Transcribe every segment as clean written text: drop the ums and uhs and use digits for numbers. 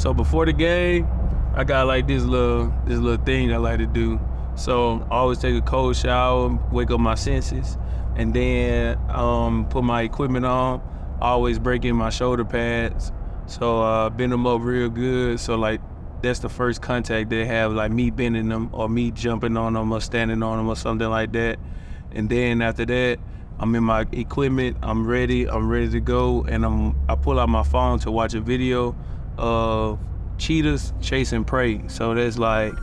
So before the game, I got like this little thing I like to do. So I always take a cold shower, wake up my senses, and then put my equipment on. I always break in my shoulder pads. So bend them up real good. So like that's the first contact they have, like me bending them or me jumping on them or standing on them or something like that. And then after that, I'm in my equipment, I'm ready to go, and I pull out my phone to watch a video of cheetahs chasing prey. So that's like,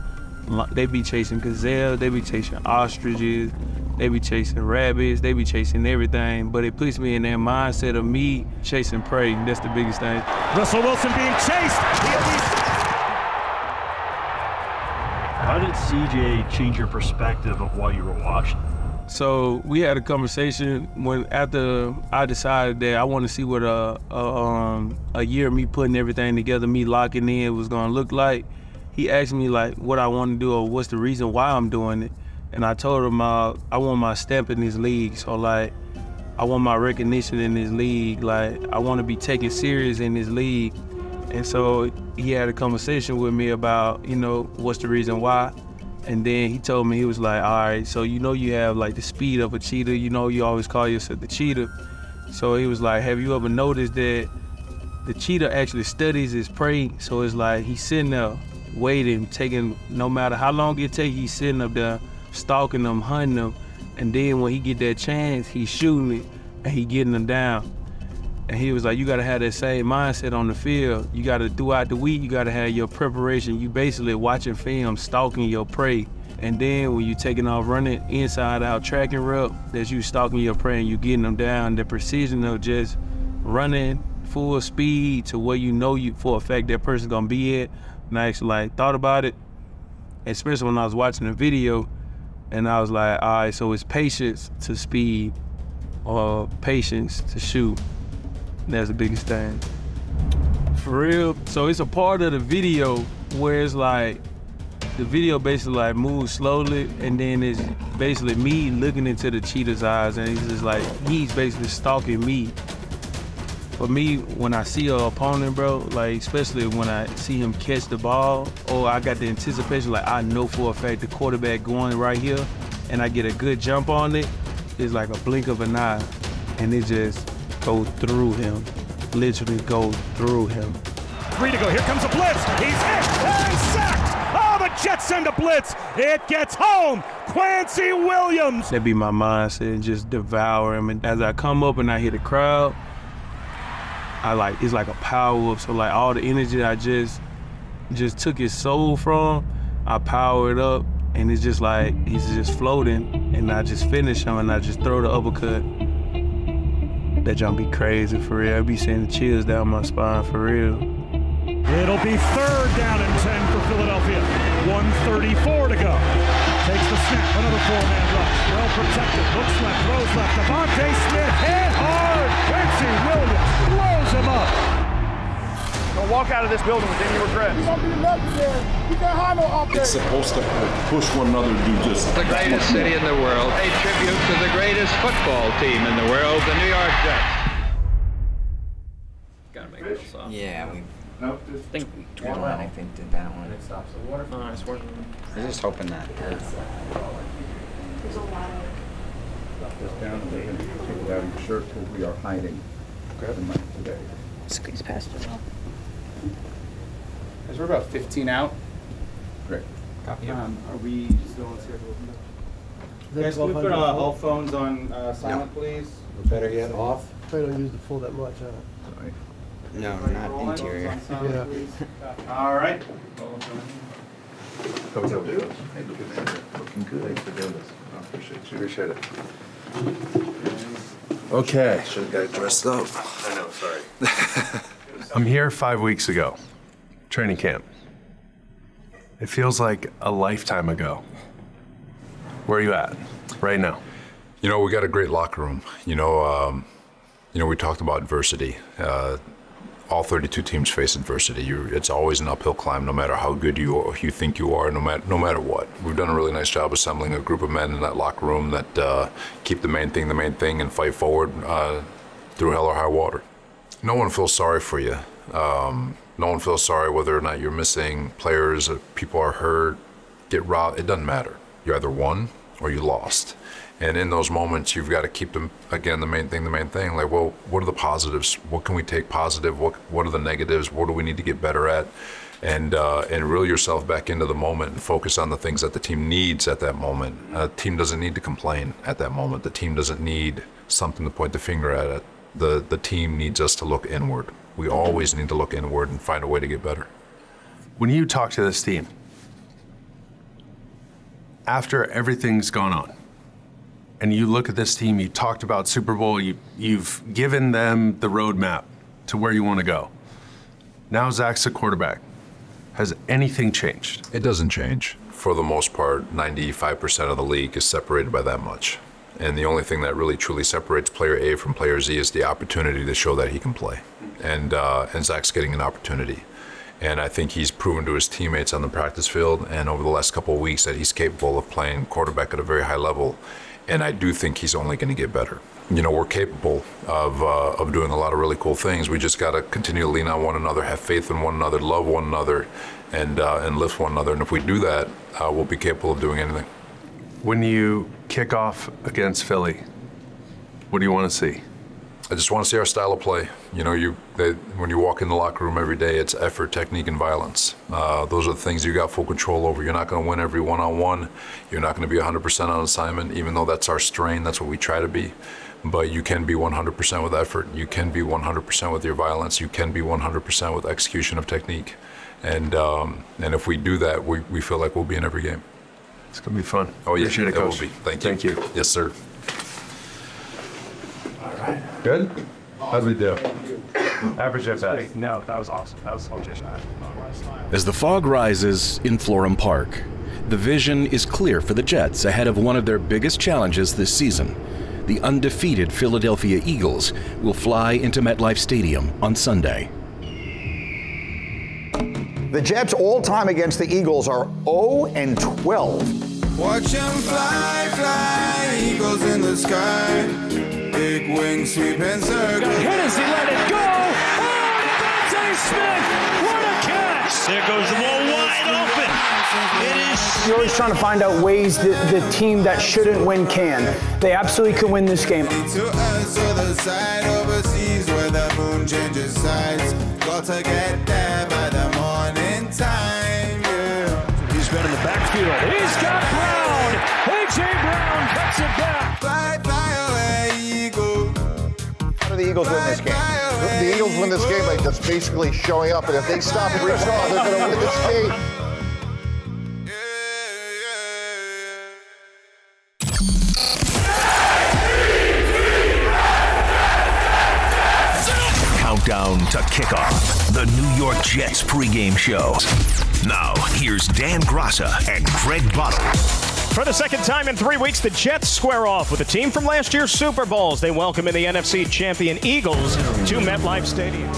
they be chasing gazelles, they be chasing ostriches, they be chasing rabbits, they be chasing everything, but it puts me in that mindset of me chasing prey. That's the biggest thing. Russell Wilson being chased. How did CJ change your perspective of what you were watching? So we had a conversation after I decided that I want to see what a year of me putting everything together, me locking in was gonna look like. He asked me like what I want to do or what's the reason why I'm doing it. And I told him I want my stamp in this league. So like, I want my recognition in this league. Like, I want to be taken serious in this league. And so he had a conversation with me about, you know, what's the reason why. And then he told me, he was like, all right, so you know you have like the speed of a cheetah, you know you always call yourself the cheetah. So he was like, have you ever noticed that the cheetah actually studies his prey? So it's like he's sitting there waiting, taking, no matter how long it takes, he's sitting up there stalking them, hunting them. And then when he get that chance, he's shooting it and he getting them down. And he was like, you gotta have that same mindset on the field. You gotta, throughout the week, you gotta have your preparation. You basically watching film, stalking your prey. And then when you taking off running inside out track and rep, that you stalking your prey and you getting them down. The precision of just running full speed to where you know you for a fact that person's gonna be at. And I actually like thought about it, especially when I was watching the video, and I was like, all right, so it's patience to speed or patience to shoot. That's the biggest thing. For real, so it's a part of the video where it's like, the video basically like moves slowly, and then it's basically me looking into the cheetah's eyes, and it's just like, he's basically stalking me. For me, when I see an opponent, bro, like especially when I see him catch the ball, or I got the anticipation, like I know for a fact the quarterback going right here, and I get a good jump on it, it's like a blink of an eye, and it just go through him, literally go through him. 3 to go, here comes a blitz, he's hit and sacked! Oh, the Jets send a blitz, it gets home, Quincy Williams! That'd be my mindset, and just devour him, and as I come up and I hear the crowd, it's like a power up, so like all the energy I just took his soul from, I power it up, and it's just like, he's just floating, and I just finish him, and I just throw the uppercut. That jump be crazy, for real. I be seeing the chills down my spine, for real. It'll be 3rd down and 10 for Philadelphia. 1:34 to go. Takes the snap, another 4-man rush. Well protected, looks left, throws left. Devontae Smith hit hard. Quincy Williams blows him up. Don't walk out of this building with any regrets. It's supposed to push one another to do just the greatest city in the world. A tribute to the greatest football team in the world, the New York Jets. Gotta make this song. Yeah, we think we did that one. it stops the water. Oh, it's working. I was just hoping that. There's a lot of... Drop this down and we're going to take it out of your shirt because we are hiding. Grab the mic today. Squeeze past it. We're about 15 out. Great. Copy. Are we still on schedule? Guys, can we put all phones on silent, please? Or better yet, off. Probably don't use the full that much, huh? Sorry. No, not interior. Yeah. All right. How was that? Hey, look at that. Looking good. Thanks for doing this. I appreciate you. Appreciate it. Okay. Should have got dressed up. I know, sorry. I'm here 5 weeks ago. Training camp. It feels like a lifetime ago. Where are you at right now? You know, we got a great locker room. You know, we talked about adversity. All 32 teams face adversity. It's always an uphill climb, no matter how good you think you are, no matter what. We've done a really nice job assembling a group of men in that locker room that keep the main thing, and fight forward through hell or high water. No one feels sorry for you. No one feels sorry whether or not you're missing players, or people are hurt, get robbed. It doesn't matter. You either won or you lost. And in those moments, you've got to keep them, again, the main thing, like, well, what are the positives? What can we take positive? What are the negatives? What do we need to get better at? And reel yourself back into the moment and focus on the things that the team needs at that moment. The team doesn't need to complain at that moment. The team doesn't need something to point the finger at. The team needs us to look inward. We always need to look inward and find a way to get better. When you talk to this team, after everything's gone on, and you look at this team, you talked about Super Bowl, you've given them the roadmap to where you want to go. Now Zach's the quarterback. Has anything changed? It doesn't change. For the most part, 95% of the league is separated by that much. And the only thing that really truly separates player A from player Z is the opportunity to show that he can play. And Zach's getting an opportunity. And I think he's proven to his teammates on the practice field and over the last couple of weeks that he's capable of playing quarterback at a very high level. And I do think he's only going to get better. You know, we're capable of doing a lot of really cool things. We just got to continue to lean on one another, have faith in one another, love one another, and lift one another. And if we do that, we'll be capable of doing anything. When you kick off against Philly, what do you want to see? I just want to see our style of play. You know, when you walk in the locker room every day, it's effort, technique, and violence. Those are the things you got full control over. You're not going to win every one-on-one. You're not going to be 100% on assignment, even though that's our strain. That's what we try to be. But you can be 100% with effort. You can be 100% with your violence. You can be 100% with execution of technique. And if we do that, we feel like we'll be in every game. It's going to be fun. Oh, yeah, Appreciate it, it will Coach. be. Thank you. Yes, sir. Good? How'd we do? Average at best. No, that was awesome. That was legit. As the fog rises in Florham Park, the vision is clear for the Jets ahead of one of their biggest challenges this season. The undefeated Philadelphia Eagles will fly into MetLife Stadium on Sunday. The Jets all-time against the Eagles are 0-12. Watch them fly, fly, eagles in the sky. Big wings sweeping circles. Got hit as he let it go. Oh, Devontae Smith, what a catch! There goes the ball wide open. It is. You're always trying to find out ways that the team that shouldn't win can. They absolutely could win this game. To us or the side overseas where the moon changes sides. Got to get there by the morning time. Yeah. He's been in the backfield. He's got Brown. A.J. Brown cuts it back. Fly, fly away, Eagle. How do the Eagles win this game? The Eagles win this game by just basically showing up, and if they stop Brees Hall, they're going to win this game. Countdown to kickoff, the New York Jets pregame show. Now, here's Dan Grassa and Greg Bottle. For the second time in 3 weeks, the Jets square off with a team from last year's Super Bowls. They welcome in the NFC champion Eagles to MetLife Stadium.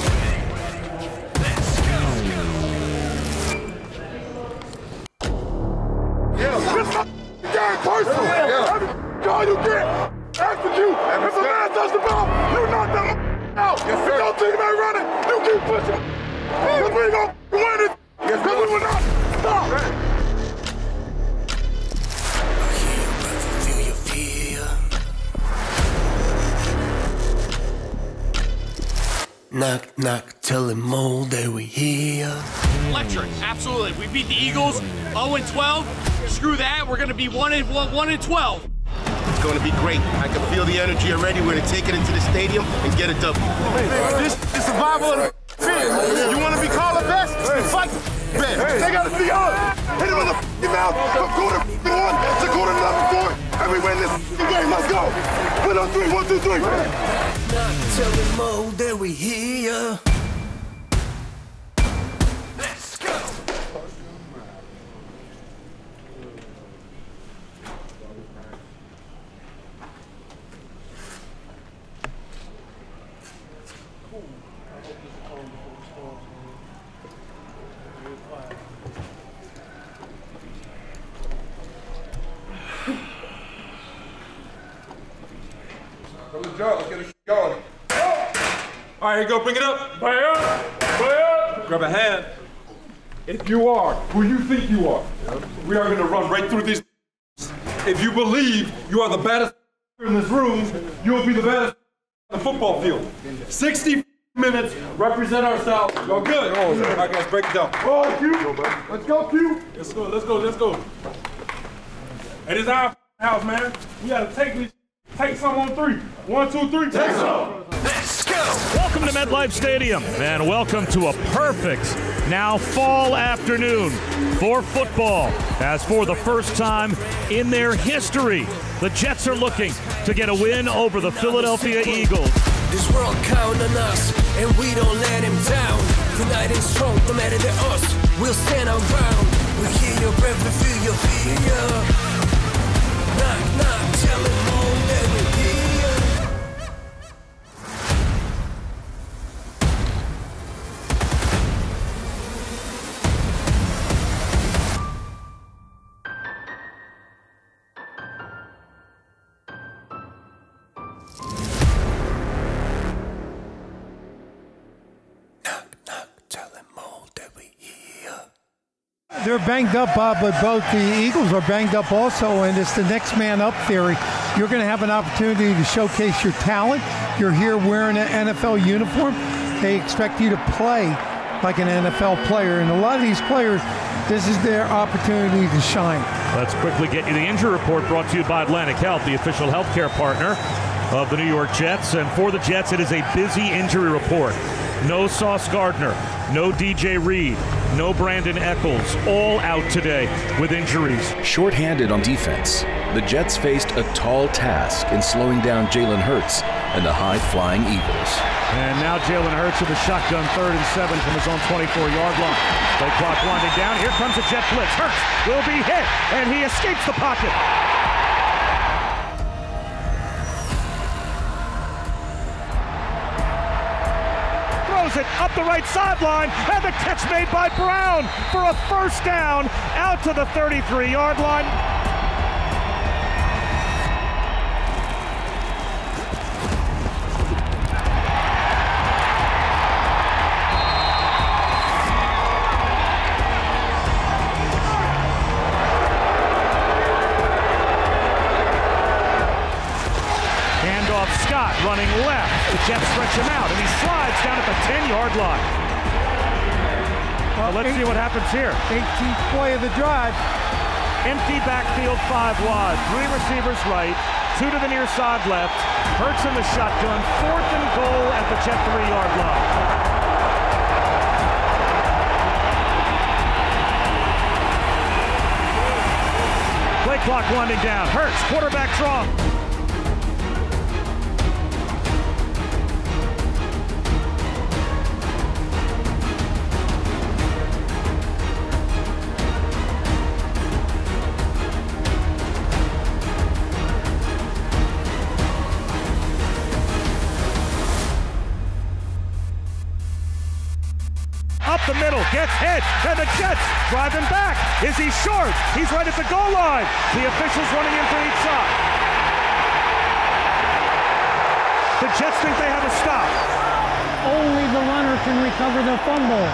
All you get, after you, if a man touch the ball, you knock them out. Yes, sir. Don't think about running, you keep pushing. Because we ain't gonna win it, because we will not stop. Knock, knock, tell him Mo that we here. Electric, absolutely. We beat the Eagles 0-12. Screw that, we're gonna be 1-12. It's going to be great. I can feel the energy already. We're going to take it into the stadium and get a W. This is survival of the fit. You want to be called the best? Then fight the best. They got to see us. Hit him in the mouth from quarter 1 to quarter number 4. And we win this game. Let's go. 1 on 3. 1, 2, 3. Not telling Mo that we here. Let's go. Let's get it going. All right, here you go. Bring it up. Play up. grab a hand. If you are who you think you are, we are going to run right through these. If you believe you are the baddest in this room, you will be the baddest on the football field. 60 minutes, represent ourselves. Y'all good? All right, guys, break it down. Oh, Q. Let's go, Q. Let's go, let's go, let's go. It is our house, man. We got to take some on 3. 1, 2, 3, take some. Let's go. Welcome to MetLife Stadium, and welcome to a perfect, now fall afternoon for football. As for the first time in their history, the Jets are looking to get a win over the Philadelphia Eagles. This world count on us, and we don't let him down. United and strong, no matter the us, we'll stand our ground. We hear your breath, we feel your fear. Knock, knock, tell him all that we're here. They're banged up, Bob, but both the Eagles are banged up also, and it's the next man up theory. You're going to have an opportunity to showcase your talent. You're here wearing an NFL uniform. They expect you to play like an NFL player, and a lot of these players, this is their opportunity to shine. Let's quickly get you the injury report brought to you by Atlantic Health, the official healthcare partner of the New York Jets. And for the Jets, it is a busy injury report. No Sauce Gardner, no DJ Reed, no Brandon Eccles, all out today with injuries. Short-handed on defense, the Jets faced a tall task in slowing down Jalen Hurts and the high-flying Eagles. And now Jalen Hurts with a shotgun 3rd and 7 from his own 24-yard line. Play clock winding down. Here comes a Jet blitz. Hurts will be hit, and he escapes the pocket. It up the right sideline, and the catch made by Brown for a first down out to the 33-yard line. Handoff Scott running left. The Jets stretch him out, and he slides down at the 10-yard line. Well, let's see what happens here. 18th play of the drive. Empty backfield, 5 wide. 3 receivers right, 2 to the near side left. Hurts in the shotgun. 4th and goal at the Jet 3-yard line. Play clock winding down. Hurts, quarterback draw. Up the middle, gets hit, and the Jets drive him back. Is he short? He's right at the goal line. The officials running in for each side. The Jets think they have a stop. Only the runner can recover the fumble.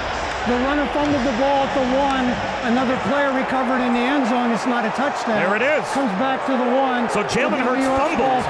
The runner fumbled the ball at the 1. Another player recovered in the end zone. It's not a touchdown. There it is. Comes back to the 1. So Jalen Hurts fumbles.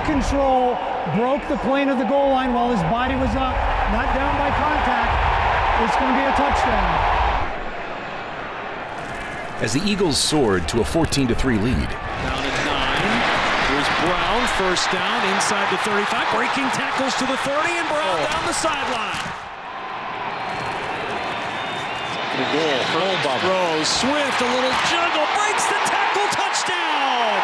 Control, broke the plane of the goal line while his body was up, not down by contact. It's going to be a touchdown. As the Eagles soared to a 14-3 lead. Down at 9. Here's Brown, first down, inside the 35, breaking tackles to the 30, and Brown down the sideline. Second and goal. Throws, Swift, a little juggle, breaks the tackle, touchdown!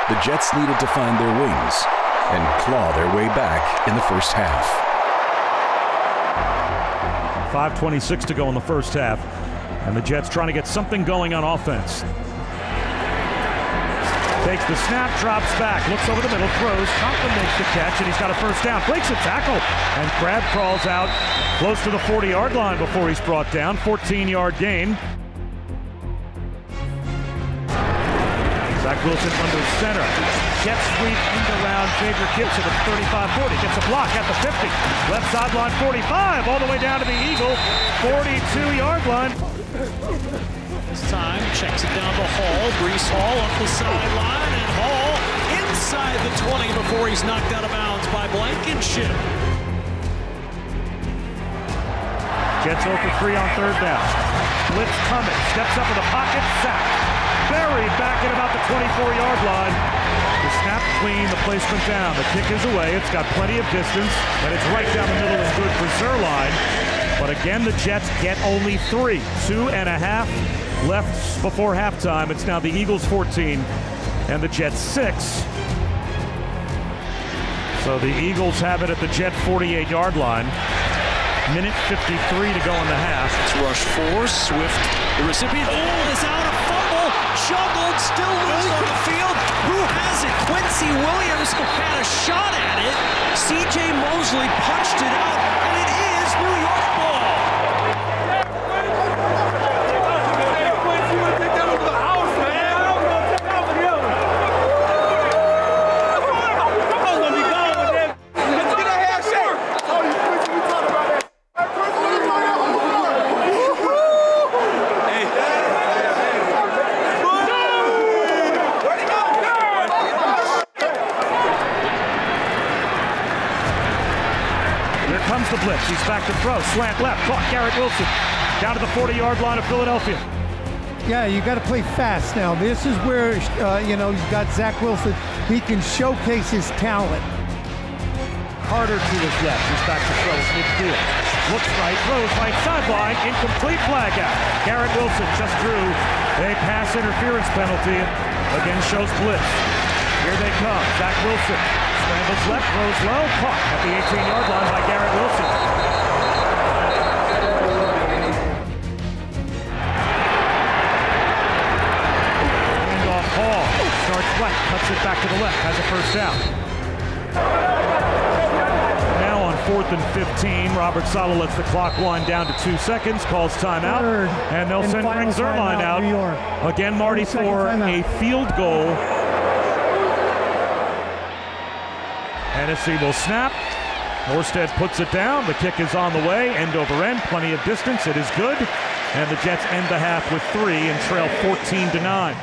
The Jets needed to find their wings and claw their way back in the first half. 5:26 to go in the first half. And the Jets trying to get something going on offense. Takes the snap, drops back, looks over the middle, throws. Conklin makes the catch, and he's got a first down. Breaks a tackle, and Crab crawls out close to the 40-yard line before he's brought down. 14-yard gain. Zach Wilson under center. Jet sweep end around Xavier Gibson at the 35-40. Gets a block at the 50. Left sideline 45, all the way down to the Eagle 42-yard line. This time, checks it down to Hall. Breece Hall up the sideline, and Hall inside the 20 before he's knocked out of bounds by Blankenship. Jets 0 for 3 on third down. Blitz coming, steps up in the pocket, sack. Buried back at about the 24-yard line. The snap clean, the placement down. The kick is away. It's got plenty of distance, and it's right down the middle is good for Zerline. But again, the Jets get only 3. 2.5 left before halftime. It's now the Eagles 14 and the Jets 6. So the Eagles have it at the Jet 48-yard line. Minute 53 to go in the half. It's rush 4. Swift, the recipient. Oh, is out. A fumble. Juggled, still loose on the field. Who has it? Quincy Williams had a shot at it. C.J. Mosley punched it out, and it is New York ball. Comes the blitz. He's back to throw. Slant left. Caught Garrett Wilson down to the 40-yard line of Philadelphia. Yeah, you got to play fast now. This is where, he's got Zach Wilson. He can showcase his talent. Carter to his left. He's back to throw midfield. Looks right. Throws right sideline. Incomplete flag out. Garrett Wilson just drew a pass interference penalty. Again shows blitz. Here they come. Zach Wilson. Scrambles left, throws low, caught at the 18-yard line by Garrett Wilson. Hand off Hall, starts left, cuts it back to the left, has a first down. Now on 4th and 15, Robert Saleh lets the clock wind down to 2 seconds, calls timeout, and they'll send Zerline out. Again, Marty, for a field goal. Hennessy will snap. Morstead puts it down. The kick is on the way, end over end, plenty of distance. It is good. And the Jets end the half with 3 and trail 14-9.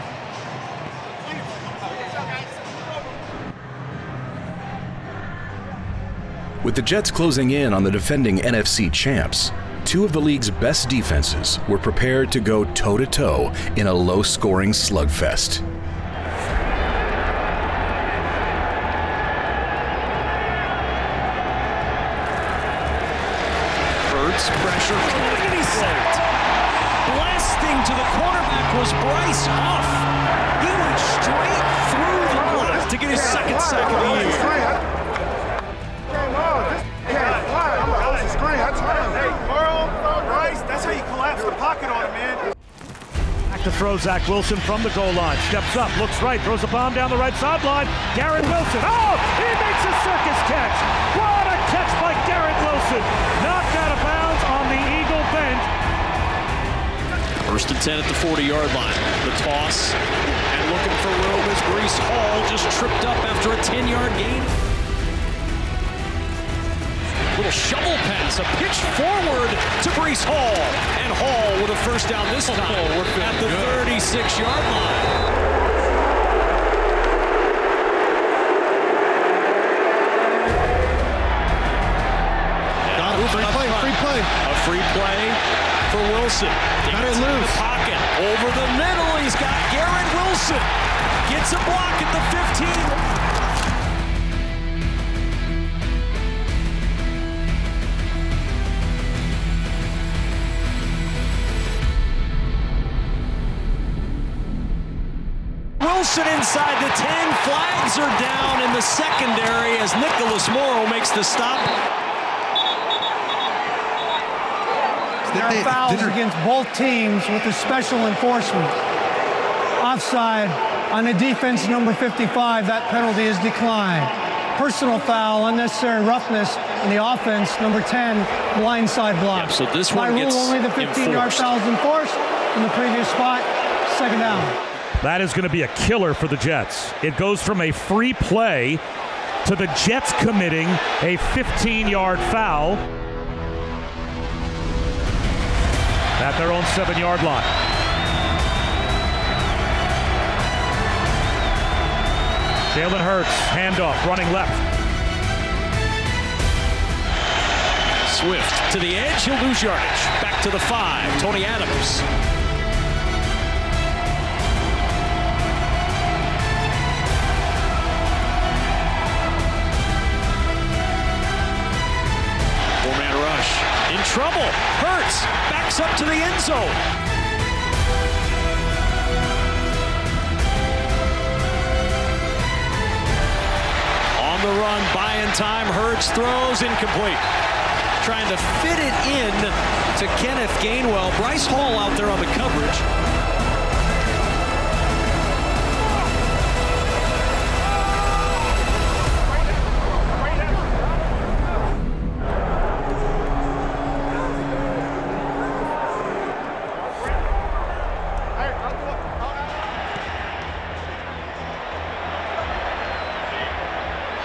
With the Jets closing in on the defending NFC champs, 2 of the league's best defenses were prepared to go toe-to-toe in a low-scoring slugfest. Pressure coming, and he's sacked. Blasting to the quarterback was Bryce Huff. He went straight through the left to get his second sack of the year. That's how you collapse the pocket on him, man. Back to throw Zach Wilson from the goal line. Steps up, looks right, throws a bomb down the right sideline. Garrett Wilson. Oh, he makes a circus catch. What a catch by Garrett Wilson. Knocked out of bounds on the Eagle bench. 1st and 10 at the 40-yard line. The toss, and looking for room as Breece Hall just tripped up after a 10-yard gain. Little shovel pass, a pitch forward to Breece Hall, and Hall with a first down this time at the 36-yard line. A free play for Wilson. Got it loose. Pocket over the middle. He's got Garrett Wilson. Gets a block at the 15. Wilson inside the 10. Flags are down in the secondary as Nicholas Morrow makes the stop. There are fouls against both teams with the special enforcement. Offside on the defense, number 55, that penalty is declined. Personal foul, unnecessary roughness on the offense, number 10, blindside block. Yeah, so this one By gets rule, only the 15-yard foul is enforced in the previous spot, second down. That is going to be a killer for the Jets. It goes from a free play to the Jets committing a 15-yard foul at their own 7-yard line. Jalen Hurts, handoff, running left. Swift to the edge, he'll lose yardage. Back to the 5, Tony Adams. Four-man rush, in trouble. Hurts, backs up to the end zone. On the run, buying time, Hurts throws, incomplete. Trying to fit it in to Kenneth Gainwell. Bryce Hall out there on the coverage.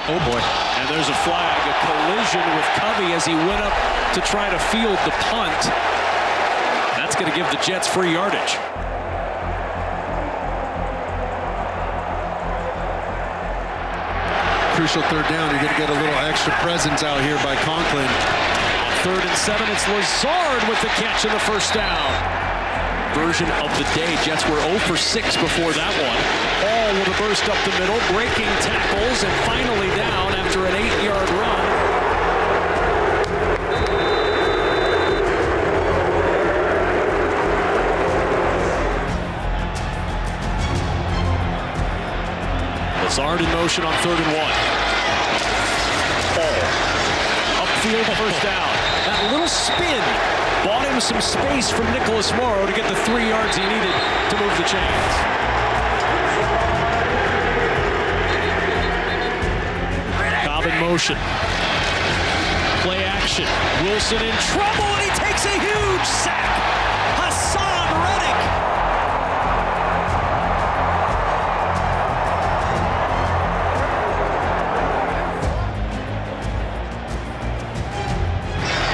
Oh boy, and there's a flag, a collision with Covey as he went up to try to field the punt. That's going to give the Jets free yardage. Crucial third down, you're going to get a little extra presence out here by Conklin. 3rd and 7, it's Lazard with the catch and the first down. Version of the day, Jets were 0 for 6 before that one. All with a burst up the middle, breaking tackles, and finally down after an 8-yard run. Lazard in motion on 3rd and 1. Ball. Upfield, first down. That little spin bought him some space from Nicholas Morrow to get the 3 yards he needed to move the chains. Cobb in motion. Play action. Wilson in trouble, and he takes a huge sack. Hassan Reddick.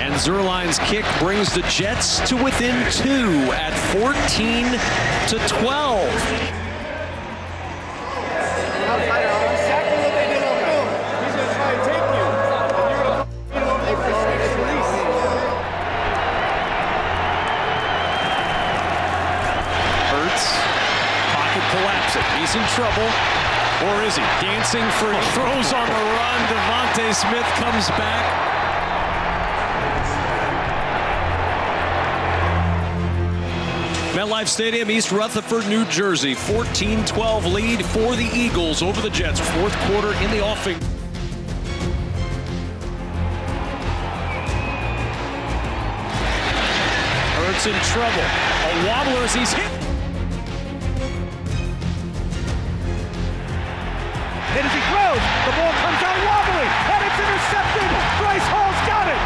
And Zerline's kick brings the Jets to within 2 at 14-12. He's in trouble, or is he? Dancing for throws on the run. Devontae Smith comes back. MetLife Stadium, East Rutherford, New Jersey. 14-12 lead for the Eagles over the Jets. 4th quarter in the offing. Hurts in trouble. A wobbler as he's hit. And as he throws, the ball comes out wobbly, and it's intercepted. Bryce Hall's got it.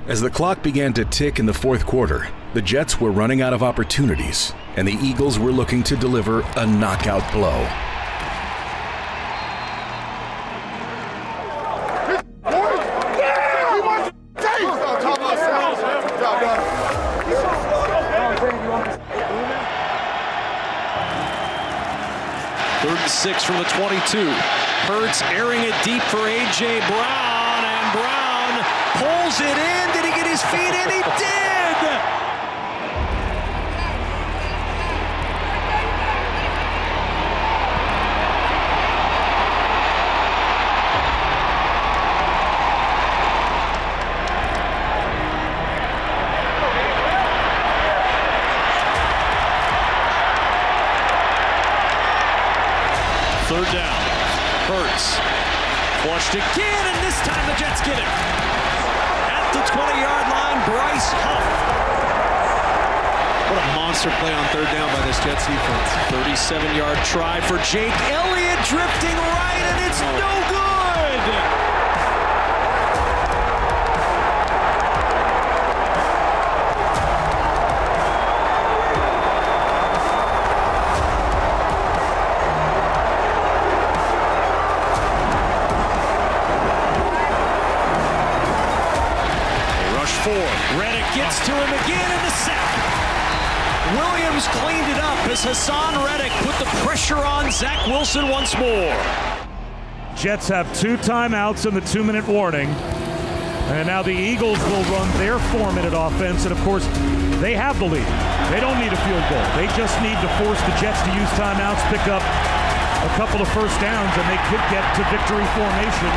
As the clock began to tick in the 4th quarter, the Jets were running out of opportunities, and the Eagles were looking to deliver a knockout blow. Third and 6 from the 22. Hurts airing it deep for A.J. Brown, and Brown pulls it in. Did he get his feet in? He did! Third down. Hurts. Flushed again, and this time the Jets get it. At the 20-yard line, Bryce Huff. What a monster play on third down by this Jets defense. 37-yard try for Jake Elliott, drifting right, and it's no good. Reddick gets to him again in the sack. Williams cleaned it up as Hassan Reddick put the pressure on Zach Wilson once more. Jets have 2 timeouts in the 2-minute warning. And now the Eagles will run their 4-minute offense. And, of course, they have the lead. They don't need a field goal. They just need to force the Jets to use timeouts, pick up a couple of first downs, and they could get to victory formation.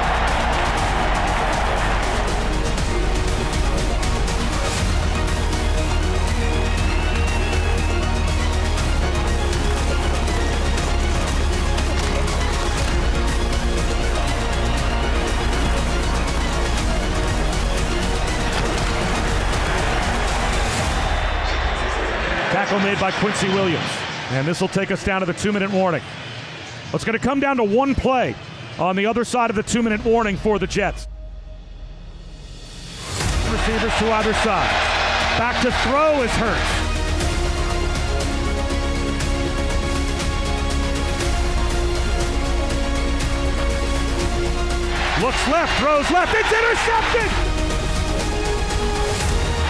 Tackle made by Quincy Williams. And this will take us down to the 2-minute warning. It's going to come down to one play on the other side of the 2-minute warning for the Jets. Receivers to either side. Back to throw is Hurts. Looks left, throws left, it's intercepted!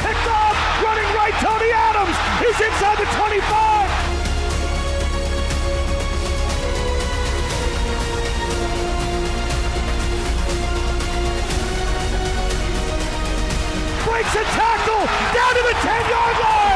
Picked off! Running right, Tony Adams! He's inside the 25! Breaks a tackle! Down to the 10-yard line!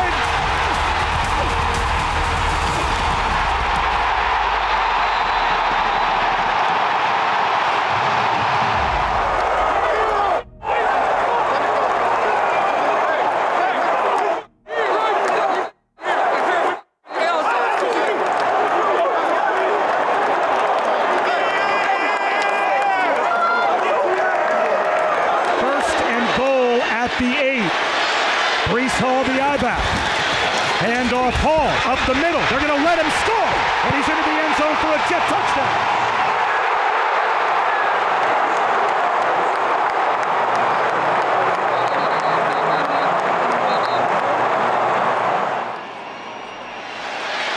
Handoff Hall up the middle. They're going to let him score. And he's into the end zone for a Jet touchdown.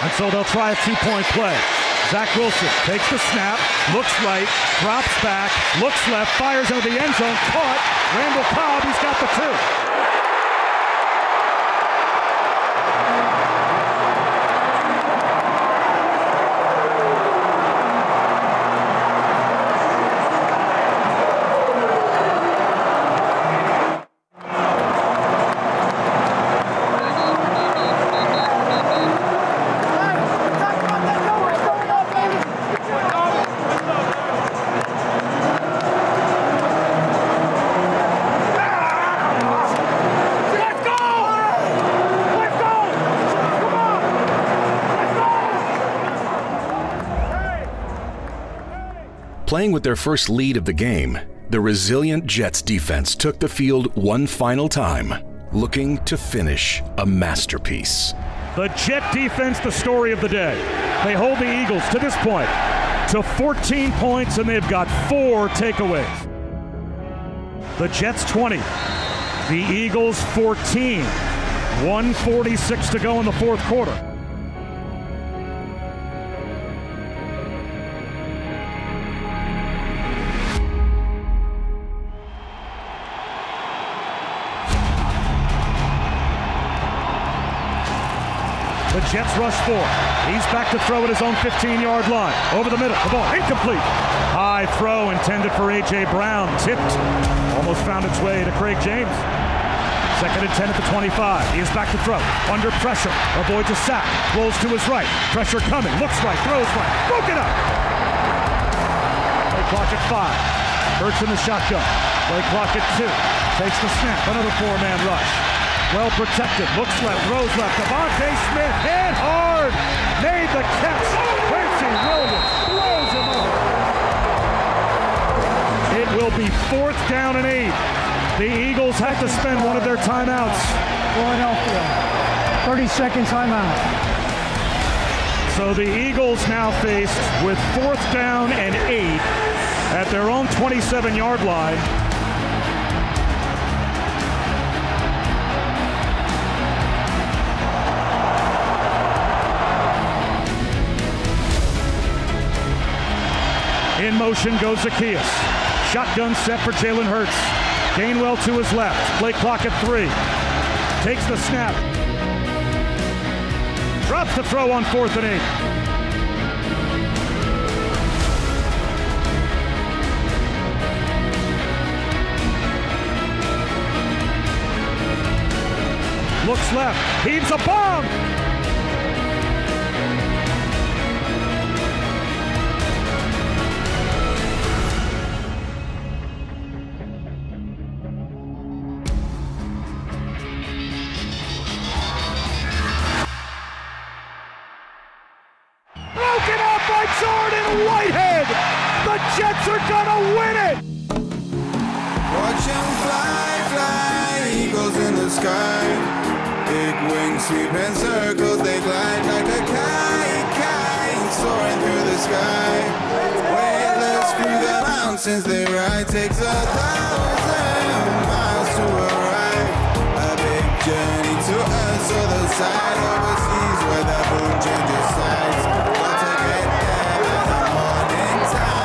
And so they'll try a 2-point play. Zach Wilson takes the snap, looks right, drops back, looks left, fires into the end zone, caught. Randall Cobb, he's got the 2. Playing with their first lead of the game, the resilient Jets defense took the field one final time, looking to finish a masterpiece. The Jet defense, the story of the day. They hold the Eagles to this point to 14 points, and they've got 4 takeaways. The Jets 20, the Eagles 14. 1:46 to go in the fourth quarter. The Jets rush 4. He's back to throw at his own 15-yard line. Over the middle, the ball incomplete. High throw intended for A.J. Brown. Tipped. Almost found its way to Craig James. 2nd and 10 at the 25. He is back to throw. Under pressure. Avoids a sack. Rolls to his right. Pressure coming. Looks right. Throws right. Broken up. Play clock at 5. Hurts in the shotgun. Play clock at 2. Takes the snap. Another 4-man rush. Well protected, looks left, throws left. Devontae Smith hit hard, made the catch. Quincy Williams throws it 4th down and 8. The Eagles have to spend one of their timeouts. Philadelphia, 30-second timeout. So the Eagles now faced with 4th down and 8 at their own 27-yard line. In motion goes Zacchaeus. Shotgun set for Jalen Hurts. Gainwell to his left. Play clock at 3. Takes the snap. Drops the throw on 4th and 8. Looks left. Heaves a bomb. Whitehead! The Jets are gonna win it! Watch them fly, fly, eagles in the sky. Big wings sweeping circles, they glide like a kite, soaring through the sky. Weightless through the mountains they ride, takes 1,000 miles to arrive. A big journey to us, other side overseas, where the moon changes sides. Got to get there by the morning time.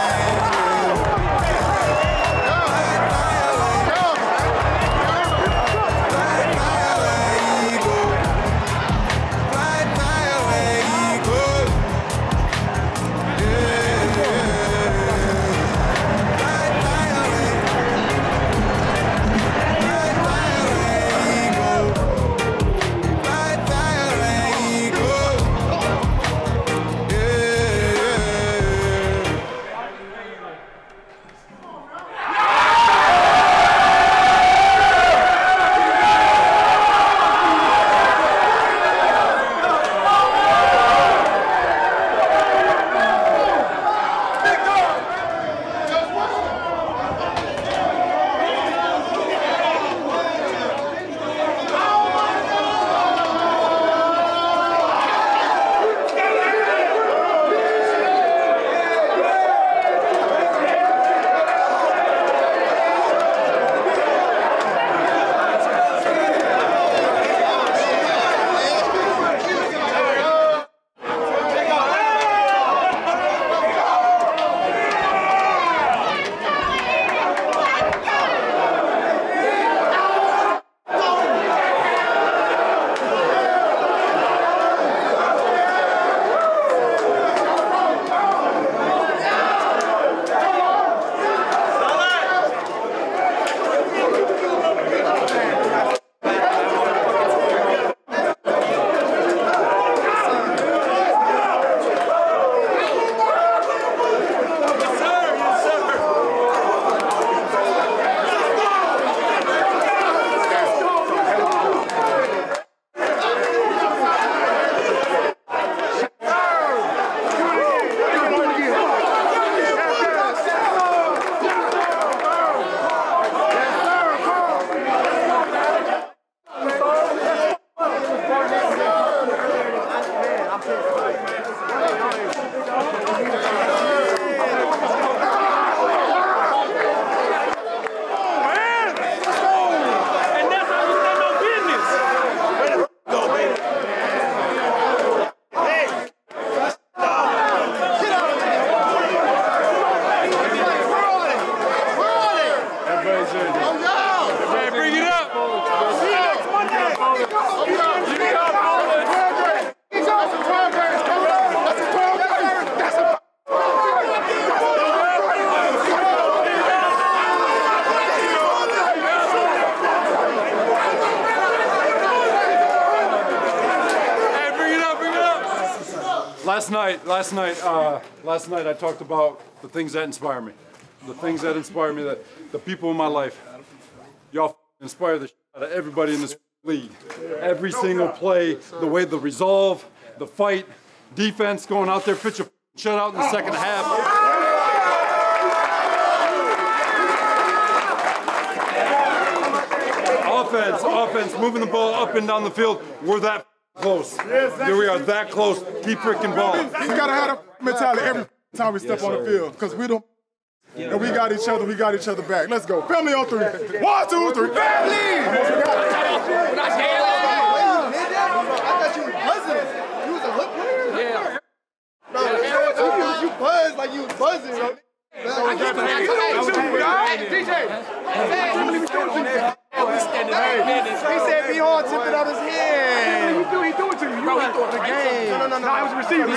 Last night I talked about the things that inspire me. The things that inspire me, the people in my life. Y'all inspire the shit out of everybody in this league. Every single play, the way the resolve, the fight, defense, going out there, pitch a shutout in the second half. offense, moving the ball up and down the field. We're that close. Here we are that close. Keep freaking balling. We gotta have that mentality every time we step on the field, because we don't. And we got each other. We got each other back. Let's go. Family on 3. 1, 2, 3. Family. I thought you was buzzing. You was a hook player. Yeah. Bro, you buzzed like you was buzzing. Bro. Hey, DJ. He said be hard, tipped it out his hand. He threw it to you. Bro, he threw it the game. No, it was a receiver.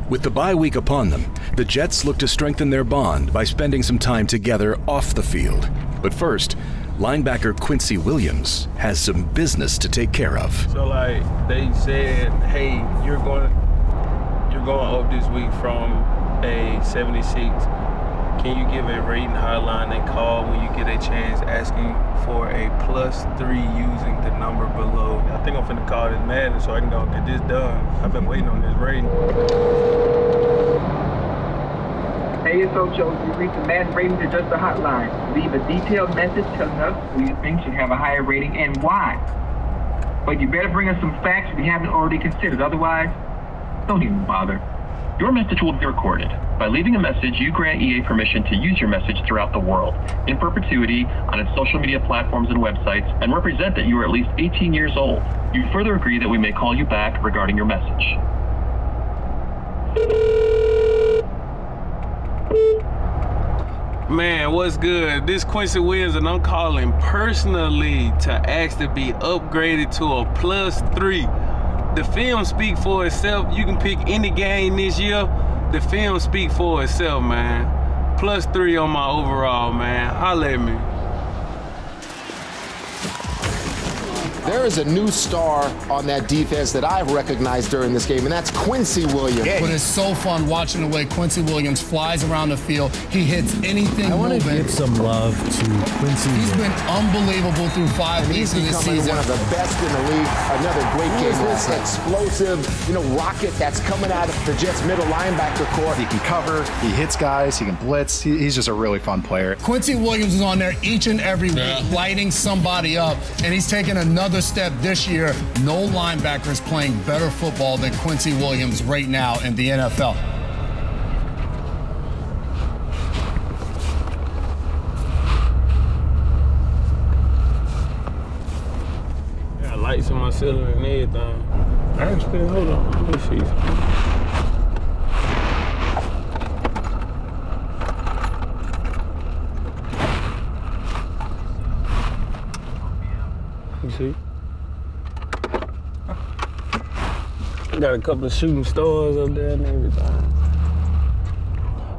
With the bye week upon them, the Jets look to strengthen their bond by spending some time together off the field. But first, linebacker Quincy Williams has some business to take care of. So like they said, hey, you're going up this week from a 76. Can you give a rating hotline and call when you get a chance, asking for a +3 using the number below? I think I'm finna call this man so I can go get this done. I've been waiting on this rating. Hey, it's Ocho. You reach the Madden Ratings Adjuster hotline. Leave a detailed message telling us who you think should have a higher rating and why. But you better bring us some facts we haven't already considered. Otherwise, don't even bother. Your message will be recorded. By leaving a message, you grant EA permission to use your message throughout the world, in perpetuity, on its social media platforms and websites, and represent that you are at least 18 years old. You further agree that we may call you back regarding your message. Man, what's good? This is Quincy Williams, and I'm calling personally to ask to be upgraded to a +3. The film speak for itself. You can pick any game this year. The film speak for itself, man. +3 on my overall, man. Holla at me. There is a new star on that defense that I've recognized during this game, and that's Quincy Williams. But it's so fun watching the way Quincy Williams flies around the field. He hits anything I want to moving. give some love to Quincy. He's been unbelievable through 5 weeks of this season. One of the best in the league. Another great game. This explosive, rocket that's coming out of the Jets' middle linebacker core. He can cover, he hits guys, he can blitz. He's just a really fun player. Quincy Williams is on there each and every week, lighting somebody up, and he's taking another step this year. No linebacker is playing better football than Quincy Williams right now in the NFL. Got lights in my ceiling and everything. Actually, hold on. Let me see. You see? Got a couple of shooting stars up there and everything.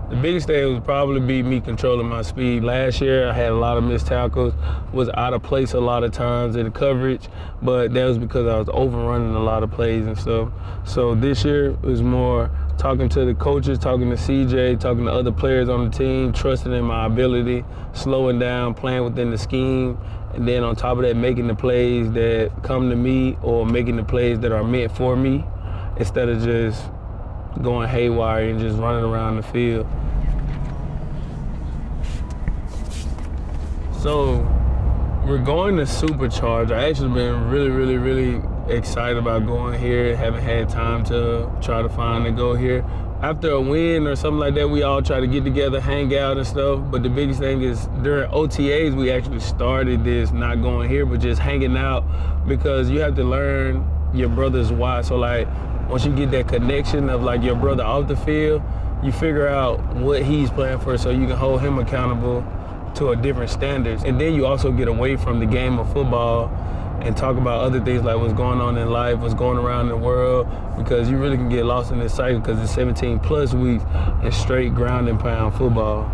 The biggest thing would probably be me controlling my speed. Last year, I had a lot of missed tackles, was out of place a lot of times in the coverage, but that was because I was overrunning a lot of plays and stuff. So this year, it was more talking to the coaches, talking to CJ, talking to other players on the team, trusting in my ability, slowing down, playing within the scheme, and then on top of that, making the plays that come to me or making the plays that are meant for me, instead of just going haywire and just running around the field. So we're going to Supercharge. I actually been really excited about going here. Haven't had time to try to find and go here. After a win or something like that, we all try to get together, hang out and stuff. But the biggest thing is during OTAs, we actually started this, not going here, but just hanging out, because you have to learn your brother's why. So like, once you get that connection of like your brother off the field, you figure out what he's playing for so you can hold him accountable to a different standards. And then you also get away from the game of football and talk about other things like what's going on in life, what's going around in the world, because you really can get lost in this cycle because it's 17+ weeks and straight ground and pound football.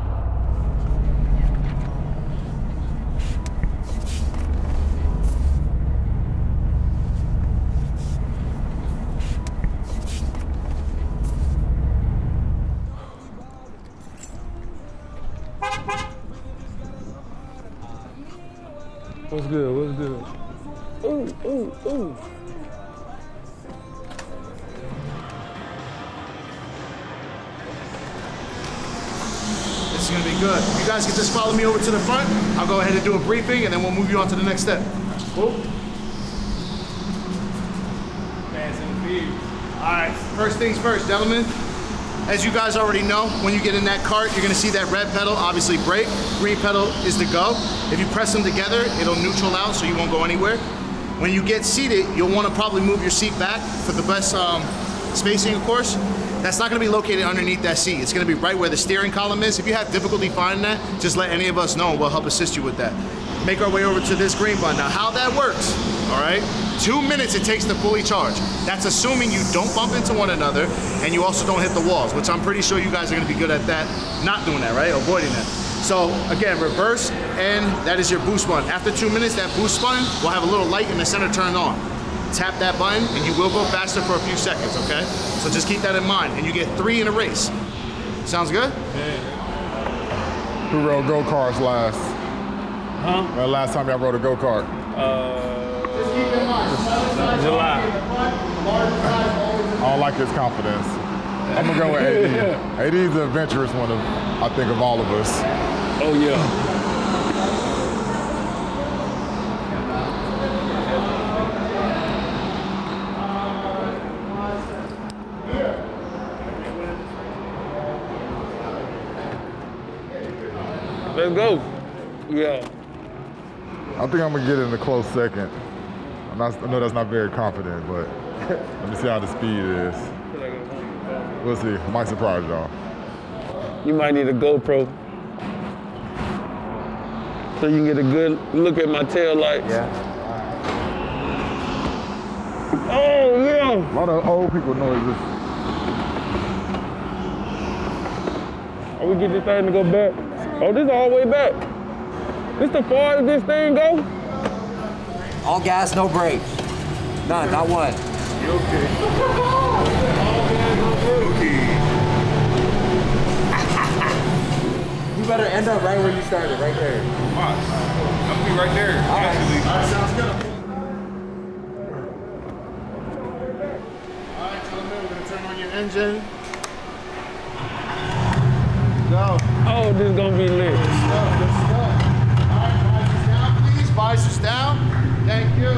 What's good? What's good? Ooh. This going to be good. If you guys can just follow me over to the front, I'll go ahead and do a briefing, and then we'll move you on to the next step. Cool? All right, first things first, gentlemen. As you guys already know, when you get in that cart, you're going to see that red pedal, obviously brake. Green pedal is the go. If you press them together, it'll neutral out, so you won't go anywhere. When you get seated, you'll want to probably move your seat back for the best spacing, of course. That's not going to be located underneath that seat. It's going to be right where the steering column is. If you have difficulty finding that, just let any of us know and we'll help assist you with that. Make our way over to this green button. Now, how that works, all right? 2 minutes it takes to fully charge. That's assuming you don't bump into one another and you also don't hit the walls, which I'm pretty sure you guys are going to be good at that, not doing that, right? Avoiding that. So again, reverse, and that is your boost button. After 2 minutes, that boost button will have a little light in the center turned on. Tap that button and you will go faster for a few seconds, okay? So just keep that in mind, and you get 3 in a race. Sounds good? Yeah. Who rode go-karts last? Huh? The last time y'all rode a go-kart? Just keep in mind, July. I don't like his confidence. I'm gonna go with AD. AD's the adventurous one, I think, of all of us. Oh, yeah. Let's go. Yeah. I think I'm gonna get it in a close second. I know that's not very confident, but let me see how the speed is. We'll see. I might surprise y'all. You might need a GoPro so you can get a good look at my tail lights. Yeah. Oh, yeah. A lot of old people know this. Oh, we get this thing to go back. Oh, this is all the way back. This the farthest this thing go? All gas, no brakes. None, not one. You okay? You better end up right where you started, right there. I'll be right there. All right. All right, sounds good. All right, gentlemen, we're gonna turn on your engine. Go. Oh, this is gonna be lit. Good stuff, good stuff. All right, visors down, please. Visors down. Thank you.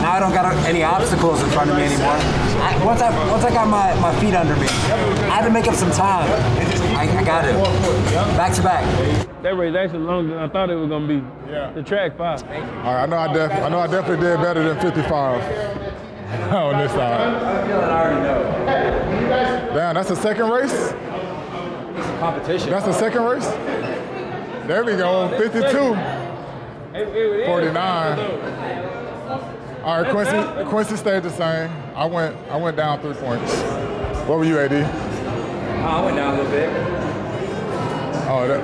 Now I don't got any obstacles in front of me anymore. Once I got my feet under me, I had to make up some time. I got it. Back to back. That race actually longer than I thought it was gonna be. Yeah. The track 5. All right, I know I definitely did better than 55 on this side. I feel like I already know. Damn, that's the second race? It's a competition. That's the second race? There we go, 52. 49. All right, Quincy stayed the same. I went down 3 points. What were you, AD? I went down a little bit. Oh, that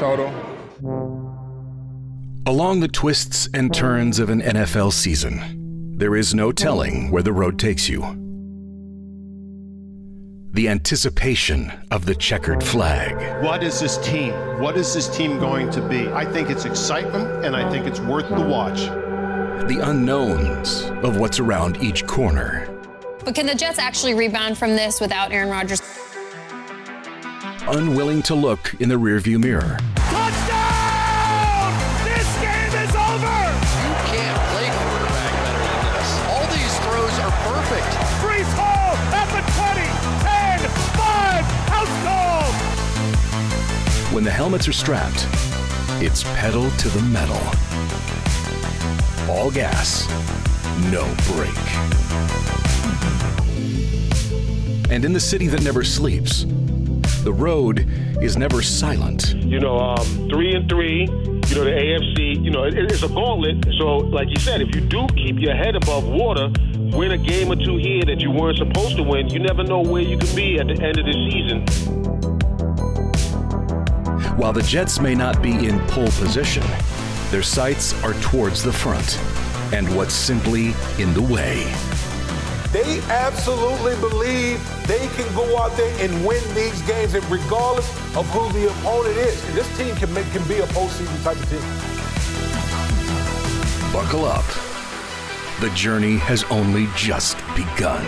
total. Along the twists and turns of an NFL season, there is no telling where the road takes you. The anticipation of the checkered flag. What is this team? What is this team going to be? I think it's excitement, and I think it's worth the watch. The unknowns of what's around each corner. But can the Jets actually rebound from this without Aaron Rodgers? Unwilling to look in the rearview mirror. Touchdown! This game is over! You can't play quarterback better than this. All these throws are perfect. Brees Hall at the 20, 10, 5, house call! When the helmets are strapped, it's pedal to the metal. All gas, no brake. And in the city that never sleeps, the road is never silent. You know, 3-3, you know, the AFC, you know, it's a gauntlet. So, like you said, if you do keep your head above water, win a game or two here that you weren't supposed to win, you never know where you could be at the end of the season. While the Jets may not be in pole position, their sights are towards the front and what's simply in the way. They absolutely believe they can go out there and win these games, and regardless of who the opponent is. This team can be a postseason type of team. Buckle up. The journey has only just begun.